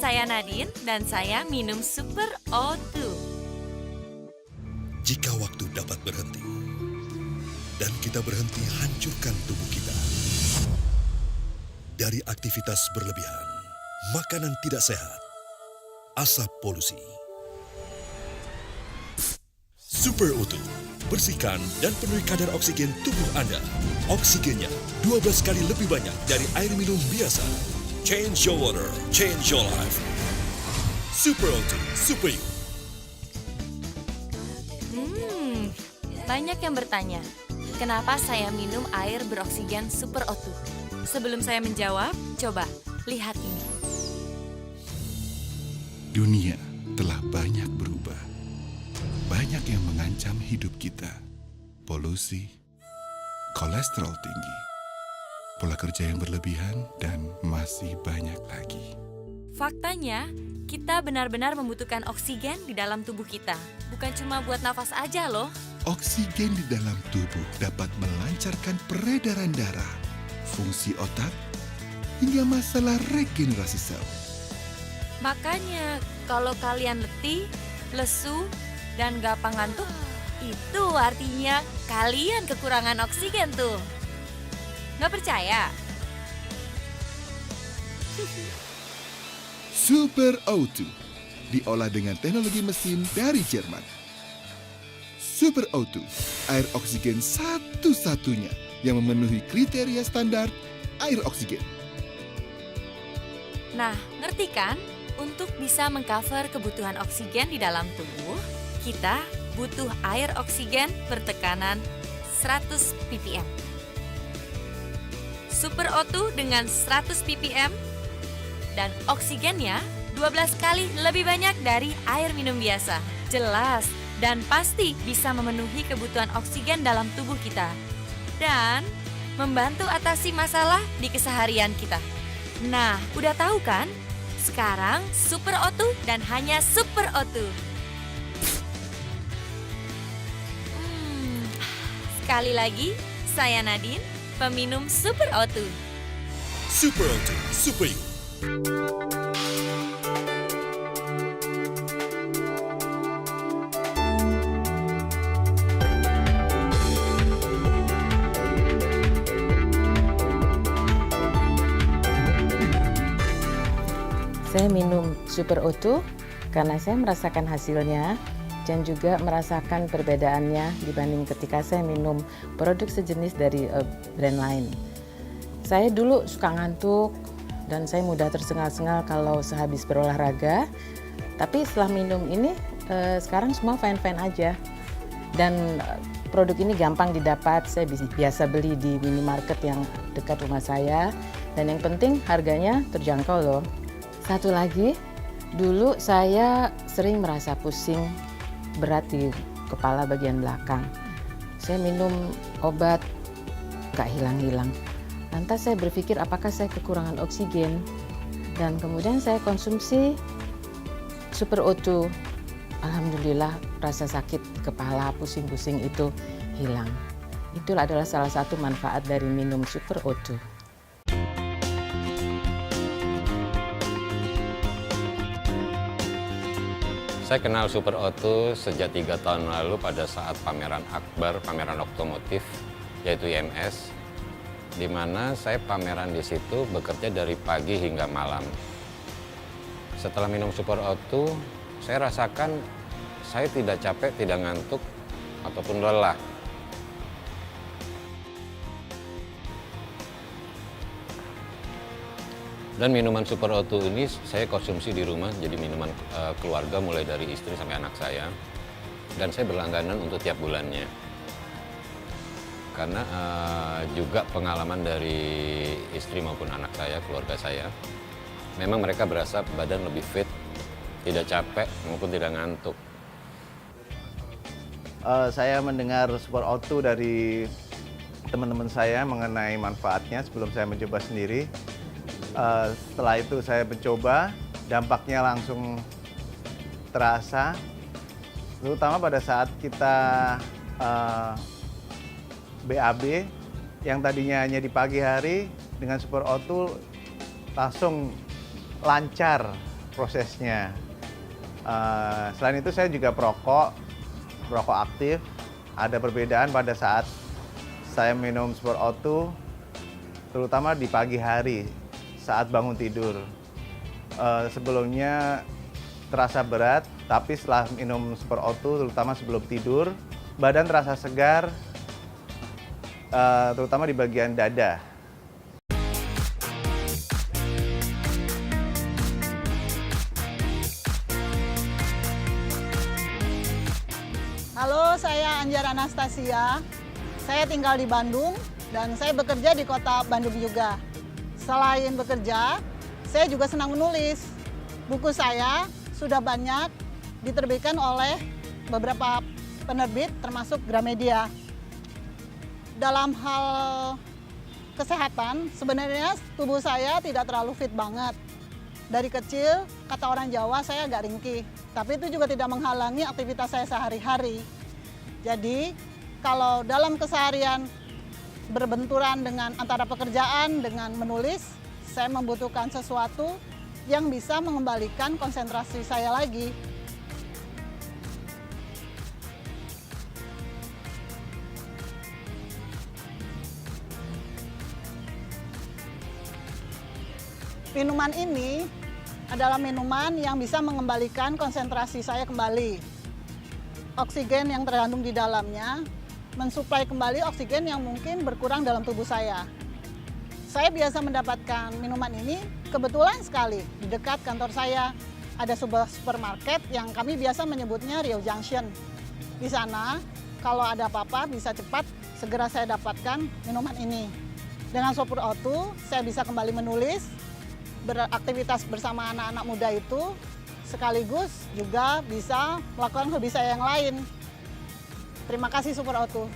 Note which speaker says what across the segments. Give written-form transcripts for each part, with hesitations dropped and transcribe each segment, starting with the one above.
Speaker 1: saya Nadine dan saya minum Super O2.
Speaker 2: Jika waktu dapat berhenti dan kita berhenti hancurkan tubuh kita dari aktivitas berlebihan, makanan tidak sehat, asap polusi. Super O2, bersihkan dan penuhi kadar oksigen tubuh Anda. Oksigennya 12 kali lebih banyak dari air minum biasa. Change your water, change your life. Super O2, Super You.
Speaker 1: Banyak yang bertanya, kenapa saya minum air beroksigen Super O2? Sebelum saya menjawab, coba lihat ini.
Speaker 3: Dunia telah banyak berubah. Banyak yang mengancam hidup kita. Polusi, kolesterol tinggi, pola kerja yang berlebihan, dan masih banyak lagi.
Speaker 1: Faktanya, kita benar-benar membutuhkan oksigen di dalam tubuh kita. Bukan cuma buat nafas aja loh.
Speaker 3: Oksigen di dalam tubuh dapat melancarkan peredaran darah, fungsi otak, hingga masalah regenerasi sel.
Speaker 1: Makanya, kalau kalian letih, lesu, dan gampang ngantuk, itu artinya kalian kekurangan oksigen tuh. Nggak percaya?
Speaker 3: Super O2 diolah dengan teknologi mesin dari Jerman. Super O2, air oksigen satu-satunya yang memenuhi kriteria standar air oksigen.
Speaker 1: Nah, ngerti kan? Untuk bisa mengcover kebutuhan oksigen di dalam tubuh, kita butuh air oksigen bertekanan 100 ppm. Super O2 dengan 100 ppm dan oksigennya 12 kali lebih banyak dari air minum biasa. Jelas dan pasti bisa memenuhi kebutuhan oksigen dalam tubuh kita dan membantu atasi masalah di keseharian kita. Nah, udah tahu kan? Sekarang Super O2 dan hanya Super O2. Sekali lagi, saya Nadine, peminum Super O2.
Speaker 2: Super O2, Super You.
Speaker 4: Saya minum Super O2 karena saya merasakan hasilnya dan juga merasakan perbedaannya dibanding ketika saya minum produk sejenis dari brand lain. Saya dulu suka ngantuk dan saya mudah tersengal-sengal kalau sehabis berolahraga. Tapi setelah minum ini sekarang semua fine-fine aja. Dan produk ini gampang didapat, saya biasa beli di minimarket yang dekat rumah saya. Dan yang penting harganya terjangkau loh. Satu lagi, dulu saya sering merasa pusing berat di kepala bagian belakang. Saya minum obat, gak hilang-hilang. Lantas saya berpikir apakah saya kekurangan oksigen. Dan kemudian saya konsumsi Super O2. Alhamdulillah rasa sakit kepala, pusing-pusing itu hilang. Itulah adalah salah satu manfaat dari minum Super O2.
Speaker 5: Saya kenal Super O2 sejak 3 tahun lalu pada saat pameran akbar, pameran otomotif, yaitu IMS, di mana saya pameran di situ bekerja dari pagi hingga malam. Setelah minum Super O2, saya rasakan saya tidak capek, tidak ngantuk, ataupun lelah. Dan minuman Super O2 ini saya konsumsi di rumah, jadi minuman keluarga mulai dari istri sampai anak saya. Dan saya berlangganan untuk tiap bulannya. Karena juga pengalaman dari istri maupun anak saya, keluarga saya, memang mereka berasa badan lebih fit, tidak capek maupun tidak ngantuk.
Speaker 6: Saya mendengar Super O2 dari teman-teman saya mengenai manfaatnya sebelum saya mencoba sendiri. Setelah itu saya mencoba, dampaknya langsung terasa, terutama pada saat kita BAB yang tadinya hanya di pagi hari, dengan Super O2 langsung lancar prosesnya. Selain itu saya juga perokok aktif. Ada perbedaan pada saat saya minum Super O2, terutama di pagi hari saat bangun tidur. Sebelumnya terasa berat, tapi setelah minum Super O2, terutama sebelum tidur, badan terasa segar, terutama di bagian dada.
Speaker 7: Halo, saya Anjar Anastasia. Saya tinggal di Bandung dan saya bekerja di kota Bandung juga. Selain bekerja, saya juga senang menulis. Buku saya sudah banyak diterbitkan oleh beberapa penerbit termasuk Gramedia. Dalam hal kesehatan, sebenarnya tubuh saya tidak terlalu fit banget. Dari kecil, kata orang Jawa, saya agak ringkih. Tapi itu juga tidak menghalangi aktivitas saya sehari-hari. Jadi, kalau dalam keseharian berbenturan dengan antara pekerjaan dengan menulis, saya membutuhkan sesuatu yang bisa mengembalikan konsentrasi saya lagi. Minuman ini adalah minuman yang bisa mengembalikan konsentrasi saya kembali. Oksigen yang terkandung di dalamnya mensuplai kembali oksigen yang mungkin berkurang dalam tubuh saya. Saya biasa mendapatkan minuman ini kebetulan sekali di dekat kantor saya. Ada sebuah supermarket yang kami biasa menyebutnya Rio Junction. Di sana, kalau ada apa-apa bisa cepat segera saya dapatkan minuman ini. Dengan Super O2, saya bisa kembali menulis, beraktivitas bersama anak-anak muda itu, sekaligus juga bisa melakukan hobi saya yang lain. Terima kasih Super O2.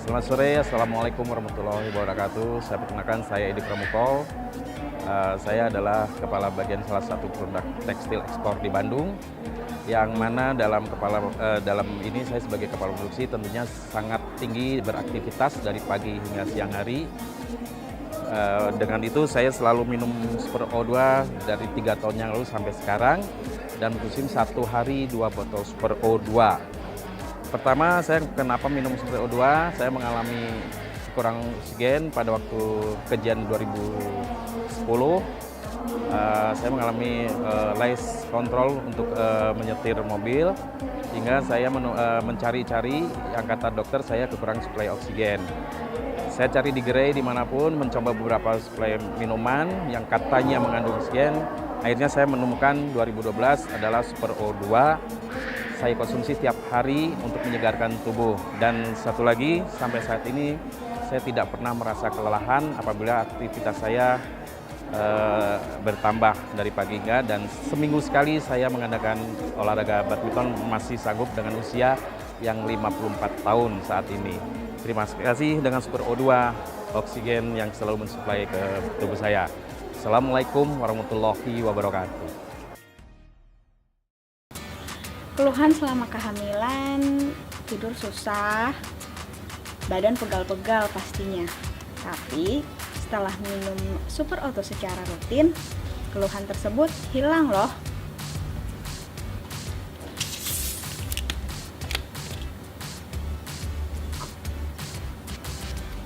Speaker 8: Selamat sore, Assalamualaikum warahmatullahi wabarakatuh. Saya perkenalkan, saya Edi Pramuko. Saya adalah Kepala Bagian salah satu produk tekstil ekspor di Bandung. Yang mana dalam ini saya sebagai kepala produksi tentunya sangat tinggi beraktivitas dari pagi hingga siang hari. Dengan itu saya selalu minum Super O2 dari 3 tahun yang lalu sampai sekarang, dan musim 1 hari 2 botol Super O2. Pertama, saya kenapa minum Super O2? Saya mengalami kurang oksigen pada waktu kejadian 2010. Saya mengalami lice control untuk menyetir mobil, hingga saya mencari-cari, yang kata dokter saya kekurangan suplai oksigen. Saya cari di gerai dimanapun, mencoba beberapa suplai minuman yang katanya mengandung oksigen. Akhirnya saya menemukan 2012 adalah Super O2. Saya konsumsi setiap hari untuk menyegarkan tubuh. Dan satu lagi, sampai saat ini saya tidak pernah merasa kelelahan apabila aktivitas saya bertambah dari pagi hingga, dan seminggu sekali saya mengadakan olahraga badminton, masih sanggup dengan usia yang 54 tahun saat ini. Terima kasih dengan Super O2, oksigen yang selalu mensuplai ke tubuh saya. Assalamualaikum warahmatullahi wabarakatuh.
Speaker 9: Keluhan selama kehamilan, tidur susah, badan pegal-pegal pastinya. Tapi setelah minum Super O2 secara rutin, keluhan tersebut hilang loh.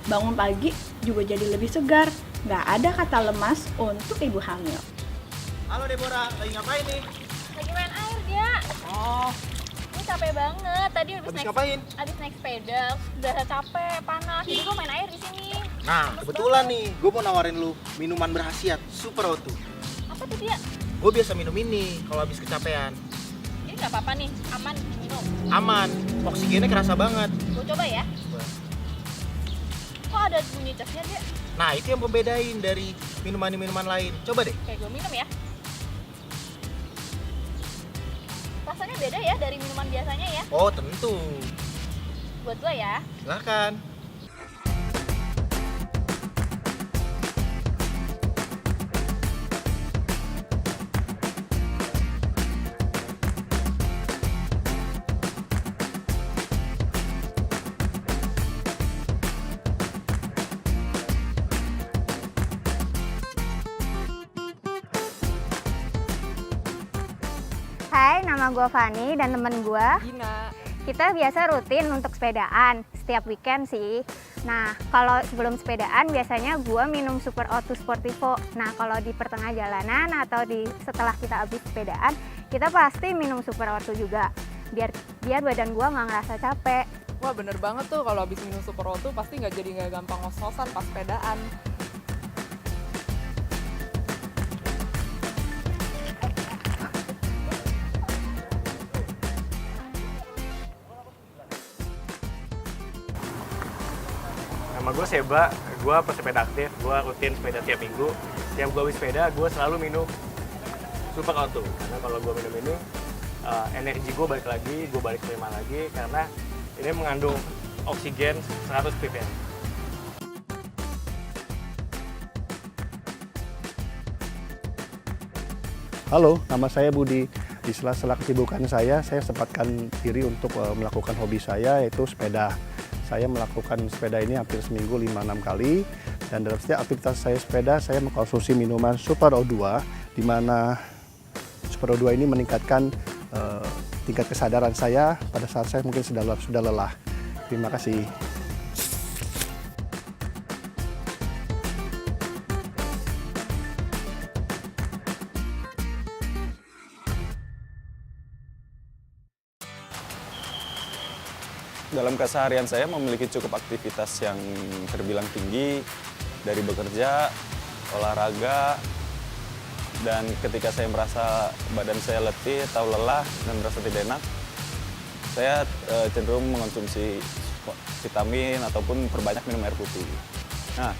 Speaker 9: Bangun pagi juga jadi lebih segar, nggak ada kata lemas untuk ibu hamil.
Speaker 10: Halo Deborah, lagi ngapain nih?
Speaker 11: Lagi main air dia.
Speaker 10: Oh,
Speaker 11: Ini capek banget. Tadi
Speaker 10: habis ngapain?
Speaker 11: Abis naik sepeda, udah capek, panas. Jadi gue main air di sini.
Speaker 10: Nah, kebetulan nih, gue mau nawarin lu minuman berkhasiat Super O2.
Speaker 11: Apa tuh dia?
Speaker 10: Gue biasa minum ini kalau habis kecapean.
Speaker 11: Ini nggak apa-apa nih, aman minum.
Speaker 10: Aman, oksigennya kerasa banget.
Speaker 11: Gue coba ya. Kok ada bunyi casnya dia?
Speaker 10: Nah, itu yang membedain dari minuman-minuman lain. Coba deh.
Speaker 11: Kayak gue minum ya. Rasanya beda ya dari minuman biasanya ya.
Speaker 10: Oh, tentu.
Speaker 11: Buat gue ya.
Speaker 10: Silahkan.
Speaker 11: Hai, nama gue Fani dan temen gue
Speaker 1: Gina.
Speaker 11: kita biasa rutin untuk sepedaan, setiap weekend sih. Nah, kalau sebelum sepedaan biasanya gue minum Super O2 Sportivo. Nah, kalau di pertengah jalanan atau setelah kita habis sepedaan, kita pasti minum Super O2 juga. Biar badan gue nggak ngerasa capek.
Speaker 12: Wah bener banget tuh, kalau habis minum Super O2 pasti nggak gampang ngos-ngosan pas sepedaan.
Speaker 13: Nama gue Seba, gue pesepeda aktif, gue rutin sepeda tiap minggu. Tiap gue habis sepeda, gue selalu minum Super O2. Karena kalau gue minum ini, energi gue balik prima lagi, karena ini mengandung oksigen 100 ppm.
Speaker 14: Halo, nama saya Budi. Di sela-sela kesibukan saya sempatkan diri untuk melakukan hobi saya, yaitu sepeda. Saya melakukan sepeda ini hampir seminggu 5-6 kali, dan dalam setiap aktivitas saya sepeda, saya mengkonsumsi minuman Super O2, di mana Super O2 ini meningkatkan tingkat kesadaran saya pada saat saya mungkin sudah lelah. Terima kasih.
Speaker 15: Dalam keseharian saya memiliki cukup aktivitas yang terbilang tinggi, dari bekerja, olahraga, dan ketika saya merasa badan saya letih atau lelah dan merasa tidak enak, saya cenderung mengonsumsi vitamin ataupun perbanyak minum air putih. Nah,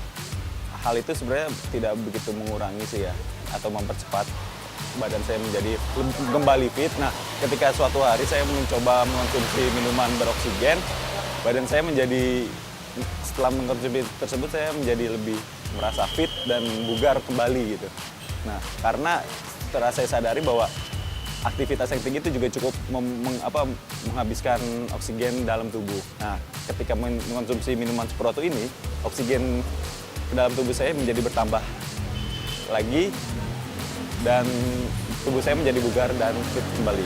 Speaker 15: hal itu sebenarnya tidak begitu mengurangi sih ya, atau mempercepat badan saya menjadi kembali fit. Nah, ketika suatu hari saya mencoba mengonsumsi minuman beroksigen, badan saya setelah mengkonsumsi tersebut saya menjadi lebih merasa fit dan bugar kembali gitu. Nah, karena setelah saya sadari bahwa aktivitas yang tinggi itu juga cukup menghabiskan oksigen dalam tubuh. Nah, ketika mengkonsumsi minuman Super O2 ini, oksigen ke dalam tubuh saya menjadi bertambah lagi, dan tubuh saya menjadi bugar dan fit kembali.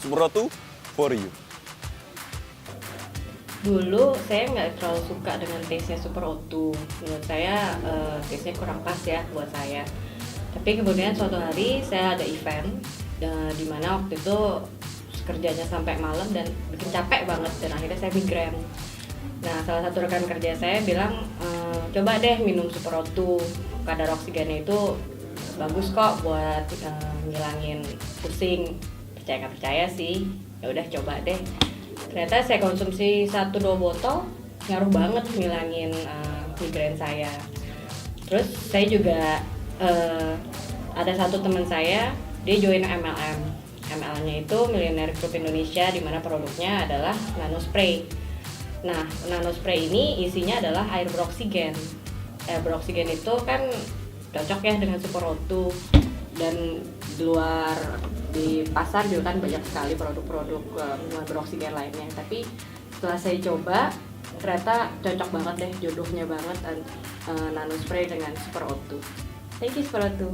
Speaker 15: Super O2 for you.
Speaker 16: Dulu saya nggak terlalu suka dengan taste-nya Super O2. Menurut saya taste-nya kurang pas ya buat saya. Tapi kemudian suatu hari saya ada event di mana waktu itu kerjanya sampai malam dan bikin capek banget, dan akhirnya saya migrain. Nah, salah satu rekan kerja saya bilang, coba deh minum Super O2, kadar oksigennya itu bagus kok buat ngilangin pusing. Percaya nggak percaya sih, ya udah coba deh. Ternyata saya konsumsi 1-2 botol, ngaruh banget ngilangin migrain saya. Terus saya juga ada satu teman saya, dia join MLM. ML-nya itu Millionaire Group Indonesia, di mana produknya adalah nano spray. Nah, nano spray ini isinya adalah air beroksigen. Air beroksigen itu kan cocok ya dengan Super O2, dan di pasar juga kan banyak sekali produk-produk minuman beroksigen lainnya. Tapi setelah saya coba, ternyata cocok banget deh, jodohnya banget nano spray dengan Super O2. Thank you Super O2.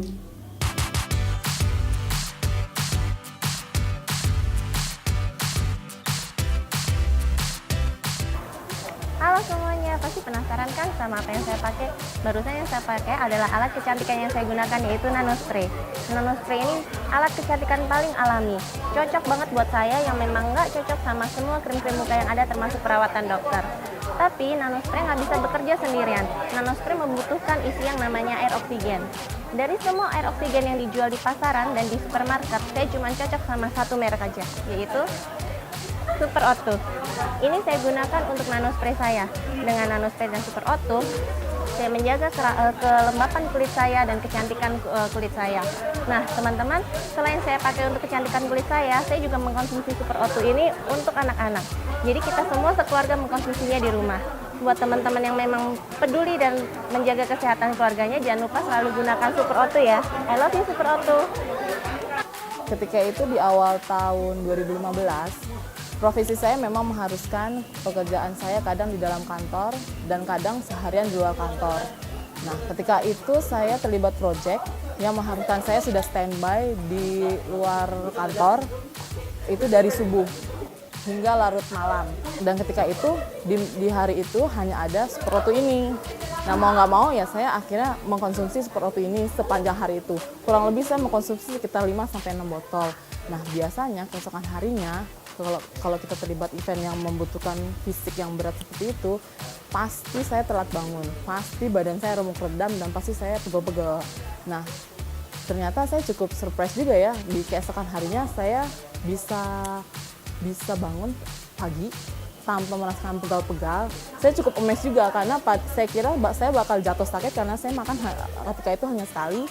Speaker 11: Halo semuanya, pasti penasaran kan sama apa yang saya pakai? Barusan yang saya pakai adalah alat kecantikan yang saya gunakan, yaitu nano spray. Nano spray ini alat kecantikan paling alami. Cocok banget buat saya yang memang nggak cocok sama semua krim-krim muka yang ada, termasuk perawatan dokter. Tapi nano spray nggak bisa bekerja sendirian. Nano spray membutuhkan isi yang namanya air oksigen. Dari semua air oksigen yang dijual di pasaran dan di supermarket, saya cuma cocok sama satu merek aja, yaitu Super O2. Ini saya gunakan untuk nano spray saya. Dengan nano spray dan Super O2, saya menjaga kelembapan kulit saya dan kecantikan kulit saya. Nah, teman-teman, selain saya pakai untuk kecantikan kulit saya juga mengkonsumsi Super O2 ini untuk anak-anak. Jadi kita semua sekeluarga mengkonsumsinya di rumah. Buat teman-teman yang memang peduli dan menjaga kesehatan keluarganya, jangan lupa selalu gunakan Super O2 ya. I love you Super O2.
Speaker 17: Ketika itu di awal tahun 2015,
Speaker 4: Profesi saya memang mengharuskan pekerjaan saya kadang di dalam kantor dan kadang seharian di luar kantor. Nah, ketika itu saya terlibat proyek yang mengharuskan saya sudah standby di luar kantor itu dari subuh hingga larut malam. Dan ketika itu di hari itu hanya ada Super O2 ini. Nah, mau nggak mau ya saya akhirnya mengkonsumsi Super O2 ini sepanjang hari itu. Kurang lebih saya mengkonsumsi sekitar 5-6 botol. Nah, biasanya keesokan harinya kalau kita terlibat event yang membutuhkan fisik yang berat seperti itu, pasti saya telat bangun, pasti badan saya remuk redam dan pasti saya pegel-pegel. Nah, ternyata saya cukup surprise juga ya, di keesokan harinya saya bisa bangun pagi tanpa merasakan pegal-pegal. Saya cukup amazed juga karena saya kira saya bakal jatuh sakit karena saya makan ketika itu hanya sekali.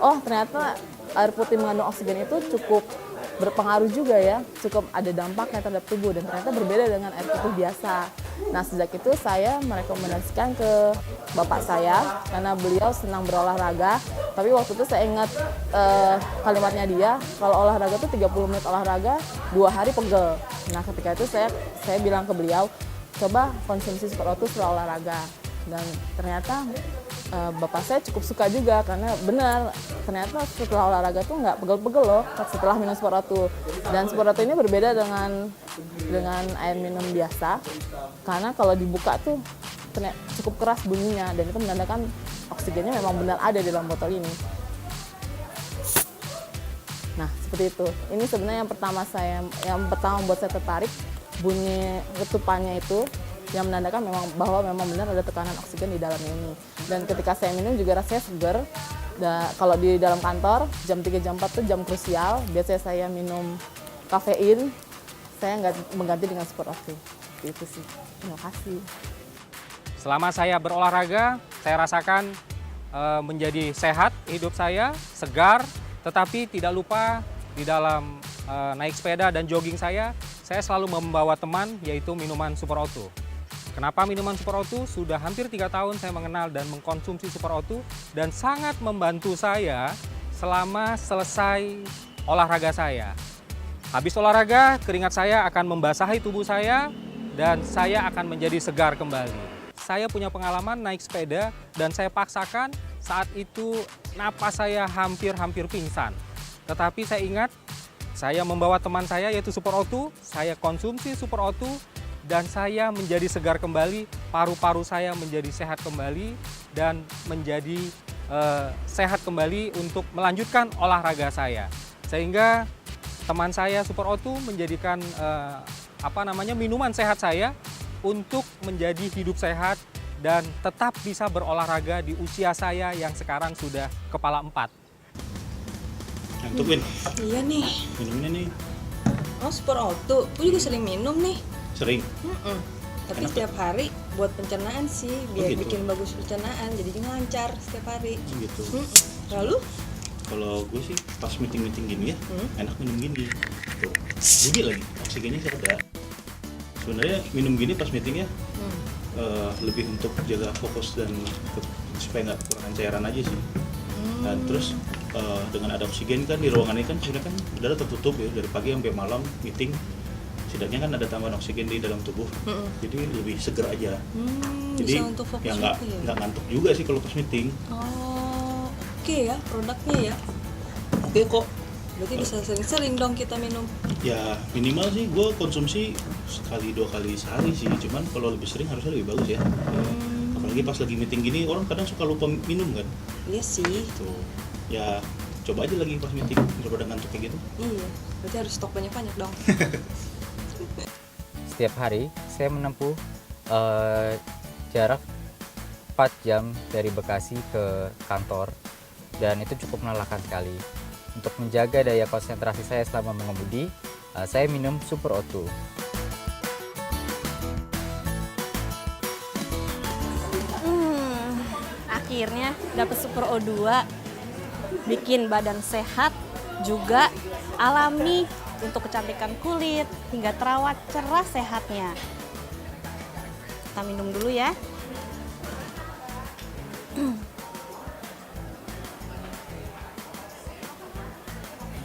Speaker 4: Oh, ternyata air putih mengandung oksigen itu cukup berpengaruh juga ya, cukup ada dampaknya terhadap tubuh dan ternyata berbeda dengan air putih biasa. Nah, sejak itu saya merekomendasikan ke bapak saya karena beliau senang berolahraga, tapi waktu itu saya ingat kalimatnya dia, kalau olahraga itu 30 menit olahraga, 2 hari pegel. Nah, ketika itu saya bilang ke beliau, coba konsumsi Super O2 setelah olahraga. Dan ternyata bapak saya cukup suka juga karena benar ternyata setelah olahraga tuh nggak pegel-pegel loh setelah minum Super O2. Dan Super O2 ini berbeda dengan air minum biasa karena kalau dibuka tuh cukup keras bunyinya dan itu menandakan oksigennya memang benar ada di dalam botol ini. Nah, seperti itu. Ini sebenarnya yang pertama buat saya tertarik, bunyi letupannya itu yang menandakan bahwa memang benar ada tekanan oksigen di dalam ini. Dan ketika saya minum juga rasanya segar. Kalau di dalam kantor, jam 3, jam 4 itu jam krusial. Biasanya saya minum kafein, saya nggak mengganti dengan Super O2. Itu sih. Terima kasih.
Speaker 17: Selama saya berolahraga, saya rasakan menjadi sehat hidup saya, segar, tetapi tidak lupa di dalam naik sepeda dan jogging saya selalu membawa teman, yaitu minuman Super O2. Kenapa minuman Super O2? Sudah hampir 3 tahun saya mengenal dan mengkonsumsi Super O2 dan sangat membantu saya selama selesai olahraga saya. Habis olahraga, keringat saya akan membasahi tubuh saya dan saya akan menjadi segar kembali. Saya punya pengalaman naik sepeda dan saya paksakan saat itu napas saya hampir pingsan. Tetapi saya ingat, saya membawa teman saya yaitu Super O2, saya konsumsi Super O2, dan saya menjadi segar kembali, paru-paru saya menjadi sehat kembali, dan menjadi sehat kembali untuk melanjutkan olahraga saya. Sehingga teman saya Super O2 menjadikan minuman sehat saya untuk menjadi hidup sehat dan tetap bisa berolahraga di usia saya yang sekarang sudah kepala 4.
Speaker 18: Ngantuk, Win?
Speaker 19: Iya nih.
Speaker 18: Minum ini nih.
Speaker 19: Oh, Super O2. Gue juga sering minum nih.
Speaker 18: Sering?
Speaker 19: Tapi
Speaker 18: Enak
Speaker 19: setiap hari buat pencernaan sih, biar
Speaker 18: gitu?
Speaker 19: bikin bagus pencernaan, jadinya lancar setiap hari.
Speaker 18: Gitu.
Speaker 19: Lalu?
Speaker 18: Kalau gue sih pas meeting-meeting gini ya, enak minum gini. Tuh, bunyi lagi, oksigennya ada. Sebenarnya minum gini pas meeting ya, lebih untuk jaga fokus dan supaya nggak kekurangan cairan aja sih. Dan terus dengan ada oksigen kan di ruangan ini kan sebenarnya kan udara tertutup ya dari pagi sampai malam meeting. Setidaknya kan ada tambahan oksigen di dalam tubuh, jadi lebih seger aja. Jadi
Speaker 19: bisa untuk fokus
Speaker 18: ya
Speaker 19: juga
Speaker 18: nggak ngantuk juga sih kalau pas meeting.
Speaker 19: Oh, oke ya produknya ya. Oke kok. Berarti bisa sering-sering dong kita minum.
Speaker 18: Ya minimal sih gue konsumsi 1-2 kali sehari sih. Cuman kalau lebih sering harusnya lebih bagus ya. Apalagi pas lagi meeting gini orang kadang suka lupa minum kan.
Speaker 19: Iya sih.
Speaker 18: Tuh. Ya coba aja lagi pas meeting daripada ngantuk kayak gitu.
Speaker 19: Iya. Berarti harus stok banyak-banyak dong.
Speaker 20: Setiap hari saya menempuh jarak 4 jam dari Bekasi ke kantor dan itu cukup melelahkan sekali. Untuk menjaga daya konsentrasi saya selama mengemudi, saya minum Super O2.
Speaker 21: Akhirnya dapat Super O2, bikin badan sehat, juga alami untuk kecantikan kulit hingga terawat cerah sehatnya. Kita minum dulu ya.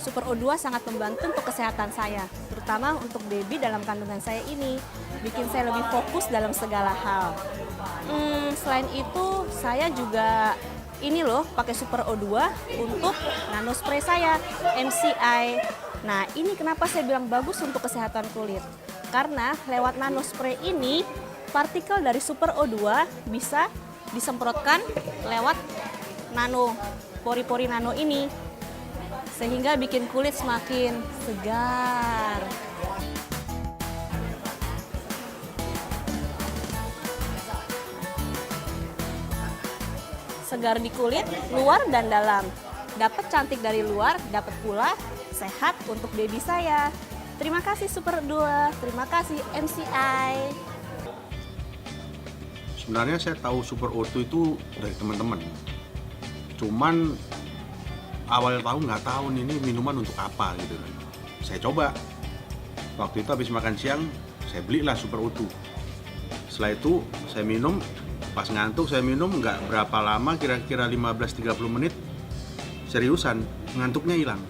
Speaker 21: Super O2 sangat membantu untuk kesehatan saya, terutama untuk baby dalam kandungan saya ini. Bikin saya lebih fokus dalam segala hal. Selain itu, saya juga ini loh pakai Super O2 untuk nano spray saya, MCI. Nah, ini kenapa saya bilang bagus untuk kesehatan kulit. Karena lewat nano spray ini, partikel dari Super O2 bisa disemprotkan lewat nano, pori-pori nano ini. Sehingga bikin kulit semakin segar. Segar di kulit, luar dan dalam. Dapat cantik dari luar, dapat pula sehat untuk baby saya. Terima kasih Super O2, terima kasih MCI.
Speaker 3: Sebenarnya saya tahu Super O2 itu dari teman-teman. Cuman awal tahun nggak tahu ini minuman untuk apa gitu kan. Saya coba. Waktu itu habis makan siang, saya belilah Super O2. Setelah itu saya minum, pas ngantuk saya minum nggak berapa lama, kira-kira 15-30 menit, seriusan ngantuknya hilang.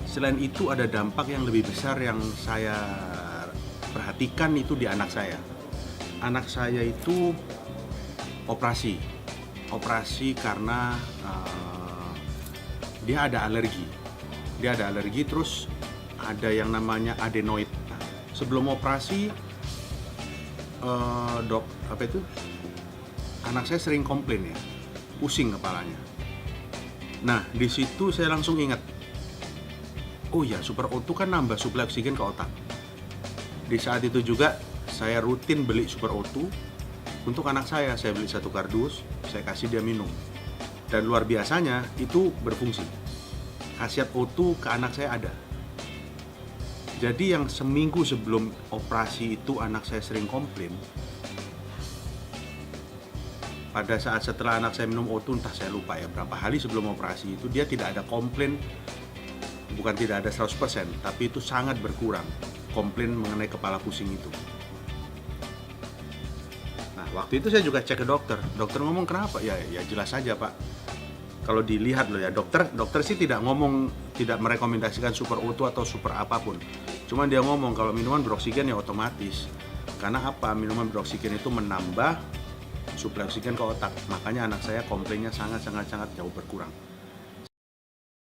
Speaker 3: Selain itu ada dampak yang lebih besar yang saya perhatikan itu di anak saya. Anak saya itu operasi karena dia ada alergi, terus ada yang namanya adenoid. Nah, sebelum operasi anak saya sering komplain ya, pusing kepalanya. Nah, di situ saya langsung ingat, oh ya, Super O2 kan nambah suplai oksigen ke otak. Di saat itu juga saya rutin beli Super O2 untuk anak saya beli 1 kardus, saya kasih dia minum. Dan luar biasanya itu berfungsi. Khasiat O2 ke anak saya ada. Jadi yang seminggu sebelum operasi itu anak saya sering komplain. Pada saat setelah anak saya minum O2, entah saya lupa ya berapa hari sebelum operasi itu, dia tidak ada komplain. Bukan tidak ada 100%, tapi itu sangat berkurang komplain mengenai kepala pusing itu. Nah, waktu itu saya juga cek ke dokter. Dokter ngomong kenapa? Ya jelas saja Pak. Kalau dilihat loh ya, dokter sih tidak merekomendasikan Super O2 atau super apapun. Cuman dia ngomong kalau minuman beroksigen ya otomatis. Karena apa? Minuman beroksigen itu menambah suplai oksigen ke otak. Makanya anak saya komplainnya sangat jauh berkurang.